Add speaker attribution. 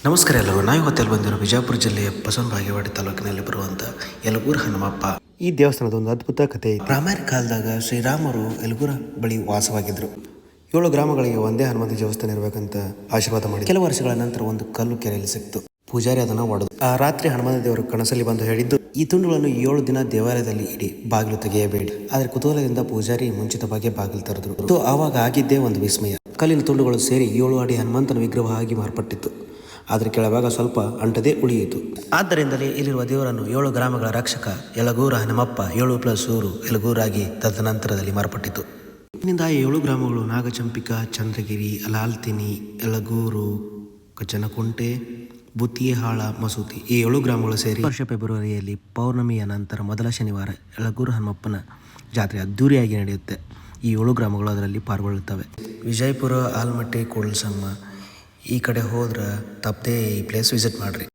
Speaker 1: ನಮಸ್ಕಾರ ಎಲ್ಲರೂ. ನಾವು ಇವತ್ತೆಲ್ಲಿ ಬಂದಿರೋ ವಿಜಯಪುರ ಜಿಲ್ಲೆಯ ಬಸವನ ಬಾಗೇವಾಡಿ ತಾಲೂಕಿನಲ್ಲಿ ಬರುವಂಥ ಯಲಗೂರು ಹನುಮಪ್ಪ. ಈ ದೇವಸ್ಥಾನದ ಒಂದು ಅದ್ಭುತ ಕಥೆ ಇದೆ. ರಾಮಾಯಣ ಕಾಲದಾಗ ಶ್ರೀರಾಮರು ಯಲಗೂರ ಬಳಿ ವಾಸವಾಗಿದ್ರು. 7 ಗ್ರಾಮಗಳಿಗೆ ಒಂದೇ ಹನುಮಂತ ದೇವಸ್ಥಾನ ಇರಬೇಕಂತ ಆಶೀರ್ವಾದ ಮಾಡಿ ಕೆಲವು ವರ್ಷಗಳ ನಂತರ ಒಂದು ಕಲ್ಲು ಕೆರೆಯಲ್ಲಿ ಸಿಕ್ತು. ಪೂಜಾರಿ ಅದನ್ನು ಒಡೆದು ಆ ರಾತ್ರಿ ಹನುಮಂತ ದೇವರು ಕನಸಲ್ಲಿ ಬಂದು ಹೇಳಿದ್ದು, ಈ ತುಂಡುಗಳನ್ನು 7 ದಿನ ದೇವಾಲಯದಲ್ಲಿ ಇಡಿ, ಬಾಗಿಲು ತೆಗೆಯಬೇಡಿ. ಆದರೆ ಕುತೂಹಲದಿಂದ ಪೂಜಾರಿ ಮುಂಚಿತವಾಗಿ ಬಾಗಿಲು ತೆರೆದ್ರು. ಆವಾಗ ಆಗಿದ್ದೇ ಒಂದು ವಿಸ್ಮಯ. ಕಲ್ಲಿನ ತುಂಡುಗಳು ಸೇರಿ 7 ಅಡಿ ಹನುಮಂತನ ವಿಗ್ರಹವಾಗಿ ಮಾರ್ಪಟ್ಟಿತ್ತು. ಆದರೆ ಕೆಳಭಾಗ ಸ್ವಲ್ಪ ಅಂಟದೇ ಉಳಿಯಿತು. ಆದ್ದರಿಂದಲೇ ಇಲ್ಲಿರುವ ದೇವರನ್ನು 7 ಗ್ರಾಮಗಳ ರಕ್ಷಕ ಯಲಗೂರ ಹನುಮಪ್ಪ 7+ಊರು ಯಲಗೂರಾಗಿ ತದನಂತರದಲ್ಲಿ ಮಾರ್ಪಟ್ಟಿತು. ಇದರಿಂದ 7 ಗ್ರಾಮಗಳು ನಾಗಚಂಪಿಕಾ, ಚಂದ್ರಗಿರಿ, ಅಲಾಲ್ತಿನಿ, ಯಲಗೂರು, ಕಚನಕುಂಟೆ, ಬುತ್ತಿಯಹಾಳ, ಮಸೂತಿ ಈ 7 ಗ್ರಾಮಗಳು ಸೇರಿ ವರ್ಷ ಫೆಬ್ರವರಿಯಲ್ಲಿ ಪೌರ್ಣಮಿಯ ನಂತರ ಮೊದಲ ಶನಿವಾರ ಯಲಗೂರು ಹನುಮಪ್ಪನ ಜಾತ್ರೆ ಅದ್ದೂರಿಯಾಗಿ ನಡೆಯುತ್ತೆ. ಈ 7 ಗ್ರಾಮಗಳು ಅದರಲ್ಲಿ ಪಾಲ್ಗೊಳ್ಳುತ್ತವೆ. ವಿಜಯಪುರ, ಆಲ್ಮಟ್ಟಿ, ಕೂಡಲಸಂಗಮ ಈ ಕಡೆ ಹೋದ್ರೆ ತಪ್ಪದೇ ಈ ಪ್ಲೇಸ್ ವಿಸಿಟ್ ಮಾಡಿರಿ.